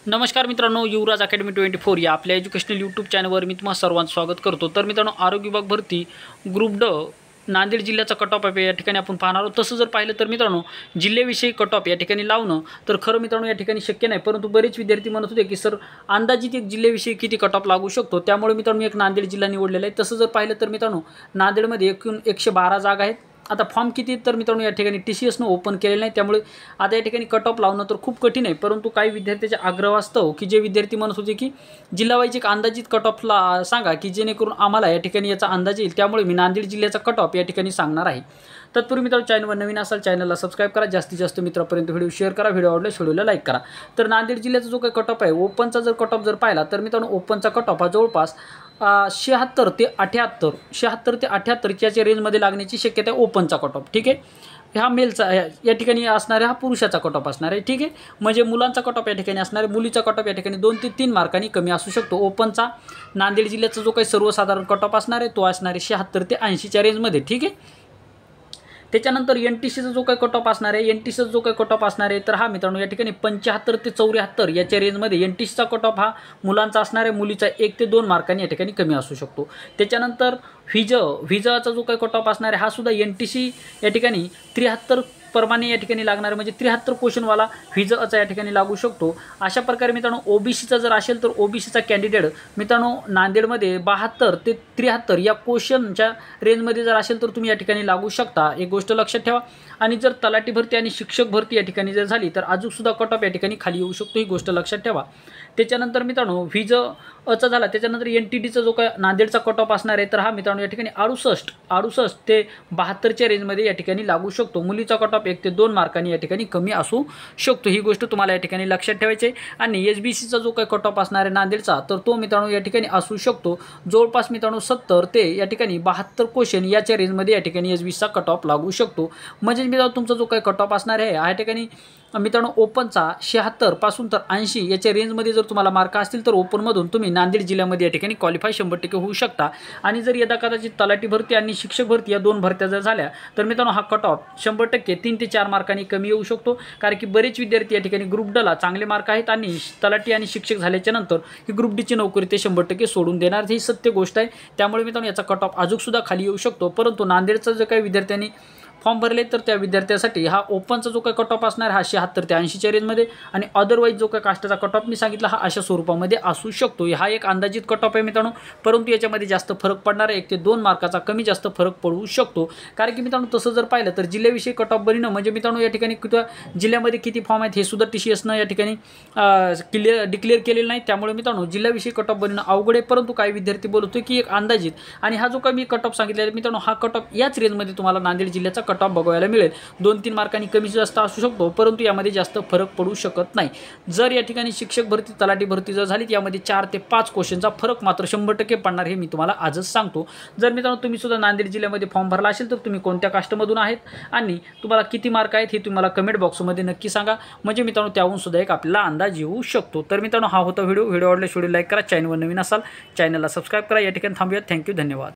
नमस्कार मित्रांनो, युवराज अकॅडमी 24 या आपल्या एज्युकेशनल यूट्यूब चॅनलवर मी तुम्हा सर्वांचं स्वागत करतो। तर मित्रांनो, आरोग्य विभाग भरती ग्रुप ड नांदेड जिल्ह्याचा कट ऑफ आहे या ठिकाणी आपण पाहणार आहोत। तसं जर पाहिलं तर मित्रांनो, जिल्ह्याविषयी कट ऑफ या ठिकाणी लावणं तर खरं मित्रांनो या ठिकाणी शक्य नाही, परंतु बरेच विद्यार्थी म्हणत होते की सर अंदाजित एक जिल्ह्याविषयी किती कट ऑफ लागू शकतो, त्यामुळे मित्रांनो एक नांदेड जिल्हा निवडलेला आहे। तसं जर पाहिलं तर मित्रांनो, नांदेडमध्ये एकूण 112 जागा आहेत। आता फॉर्म किती तर मित्रांनो या ठिकाणी TCSनं ओपन केलेलं नाही, त्यामुळे आता या ठिकाणी कट ऑफ लावणं तर खूप कठीण आहे। परंतु काही विद्यार्थ्याच्या आग्रहास्तव की जे विद्यार्थी म्हणत होते की जिल्हावाईज एक अंदाजित कट ऑफला सांगा की जेणेकरून आम्हाला या ठिकाणी याचा अंदाज येईल, त्यामुळे मी नांदेड जिल्ह्याचा कट ऑफ या ठिकाणी सांगणार आहे। तत्पूर्वी मित्रांनो, चॅनलवर नवीन असाल चॅनलला सबस्क्राईब करा, जास्तीत जास्त मित्रांपर्यंत व्हिडिओ शेअर करा, व्हिडिओ आवडल्यास व्हिडिओला लाईक करा। तर नांदेड जिल्ह्याचा जो काही कट ऑफ आहे, ओपनचा जर कट ऑफ जर पाहिला तर मित्रांनो ओपनचा कट ऑफ हा जवळपास 76 ते 78 च्या रेंजमध्ये लागण्याची शक्यता आहे ओपनचा कट ऑफ। ठीक आहे, हा मेलचा या ठिकाणी असणार आहे, हा पुरुषाचा कट ऑफ असणार आहे। ठीक आहे, म्हणजे मुलांचा कट ऑफ या ठिकाणी असणार आहे, मुलीचा कट ऑफ या ठिकाणी 2 ते 3 मार्कांनी कमी असू शकतो। ओपनचा नांदेड जिल्ह्याचा जो काही सर्वसाधारण कट ऑफ असणार आहे तो असणार आहे 76 ते 80 च्या रेंजमध्ये। ठीक आहे, त्याच्यानंतर NTCचा जो काही कट ऑफ असणार आहे, NTCचा जो काही कट ऑफ असणार आहे तर हा मित्रांनो या ठिकाणी 75 ते 74 याच्या रेंजमध्ये NTCचा कट ऑफ हा मुलांचा असणार आहे, मुलीचा 1 ते 2 मार्कांनी या ठिकाणी कमी असू शकतो। त्याच्यानंतर व्हिजाचा जो काही कट ऑफ असणार आहे हा सुद्धा NTC या ठिकाणी 73 प्रमाणे या ठिकाणी लागणार, म्हणजे 73 क्वेश्चनवाला व्हिजाचा या ठिकाणी लागू शकतो। अशा प्रकारे मित्रांनो OBCचा जर असेल तर OBCचा कॅन्डिडेट मित्रांनो नांदेडमध्ये 72 ते 73 या क्वेश्चनच्या रेंजमध्ये जर असेल तर तुम्ही या ठिकाणी लागू शकता, एक गोष्ट लक्षात ठेवा। आणि जर तलाठी भरती आणि शिक्षक भरती या ठिकाणी जर झाली तर अजूनसुद्धा कट ऑफ या ठिकाणी खाली येऊ शकतो, ही गोष्ट लक्षात ठेवा। त्याच्यानंतर मित्रांनो व्हिजाचा झाला, त्याच्यानंतर NTTचा जो काय नांदेडचा कट ऑफ असणार आहे तर हा मित्रांनो या ठिकाणी 68 ते 72 च्या रेंजमध्ये या ठिकाणी लागू शकतो। मुलीचा कट ऑफ 1 ते 2 मार्कांनी या ठिकाणी कमी असू शकतो, ही गोष्ट तुम्हाला या ठिकाणी लक्षात ठेवायची आहे। आणि SBCचा जो काही कट ऑफ असणार आहे नांदेडचा तर तो मित्रांनो या ठिकाणी असू शकतो जवळपास मित्रांनो 70 ते या ठिकाणी 72 क्वेश्चन याच्या रेंजमध्ये या ठिकाणी SBCचा कट ऑफ लागू शकतो। म्हणजे मित्रांनो तुमचा जो काही कट ऑफ असणार आहे या ठिकाणी मित्रांनो ओपनचा 76 पासून तर 80 याच्या रेंजमध्ये जर तुम्हाला मार्क असतील तर ओपनमधून तुम्ही नांदेड जिल्ह्यामध्ये या ठिकाणी क्वालिफाय 100% होऊ शकता। आणि जर यदा कदाचित तलाठी भरती आणि शिक्षक भरती या 2 भरत्या जर झाल्या तर मित्रांनो हा कट ऑफ 100% 3 ते 4 मार्कांनी कमी येऊ शकतो, कारण की बरेच विद्यार्थी या ठिकाणी ग्रुप डला चांगले मार्क आहेत आणि तलाठी आणि शिक्षक झाल्याच्या नंतर ही ग्रुप डीची नोकरी ते 100% सोडून देणार, ही सत्य गोष्ट आहे। त्यामुळे मित्रांनो याचा कट ऑफ अजूनसुद्धा खाली येऊ शकतो। परंतु नांदेडचा जो काही विद्यार्थ्यांनी फॉर्म भरले तर त्या विद्यार्थ्यासाठी हा ओपनचा जो काही कट ऑफ असणार हा 76 ते 80 च्या रेंजमध्ये, आणि अदरवाईज जो काही कास्टचा कट ऑफ मी सांगितला हा अशा स्वरूपामध्ये असू शकतो। हा एक अंदाजित कट ऑफ आहे मित्रांनो, परंतु याच्यामध्ये जास्त फरक पडणार आहे, 1 ते 2 मार्काचा कमी जास्त फरक पडू शकतो। कारण की मित्रांनो तसं जर पाहिलं तर जिल्ह्याविषयी कट ऑफ बनणं म्हणजे मित्रांनो या ठिकाणी जिल्ह्यामध्ये किती फॉर्म आहेत हे सुद्धा TCSनं या ठिकाणी डिक्लेअर केलेलं नाही, त्यामुळे मित्रांनो जिल्ह्याविषयी कट ऑफ बनणं अवघड आहे। परंतु काही विद्यार्थी बोलतो की एक अंदाजित, आणि हा जो काही मी कट ऑफ सांगितलेला आहे मित्रांनो हा कट ऑफ याच रेंजमध्ये तुम्हाला नांदेड जिल्ह्याचा कट ऑफ बघायला मिळेल। 2-3 मार्कांनी कमी जास्त असू शकतो, परंतु यामध्ये जास्त फरक पडू शकत नाही। जर या ठिकाणी शिक्षक भरती तलाठी भरती जर झाली यामध्ये 4 ते 5 क्वेश्चनचा फरक मात्र 100% पडणार, हे मी तुम्हाला आजच सांगतो। जर मित्रांनो तुम्ही सुद्धा नांदेड जिल्ह्यामध्ये फॉर्म भरला असेल तर तुम्ही कोणत्या कास्टमधून आहेत आणि तुम्हाला किती मार्क आहेत हे तुम्हाला कमेंट बॉक्समध्ये नक्की सांगा, म्हणजे मित्रांनो त्याहून सुद्धा एक आपल्याला अंदाज येऊ शकतो। तर मित्रांनो हा होता व्हिडिओ आवडल्यास व्हिडिओ लाईक करा, चॅनलवर नवीन असाल चॅनलला सबस्क्राईब करा। या ठिकाणी थांबूया, थँक्यू, धन्यवाद।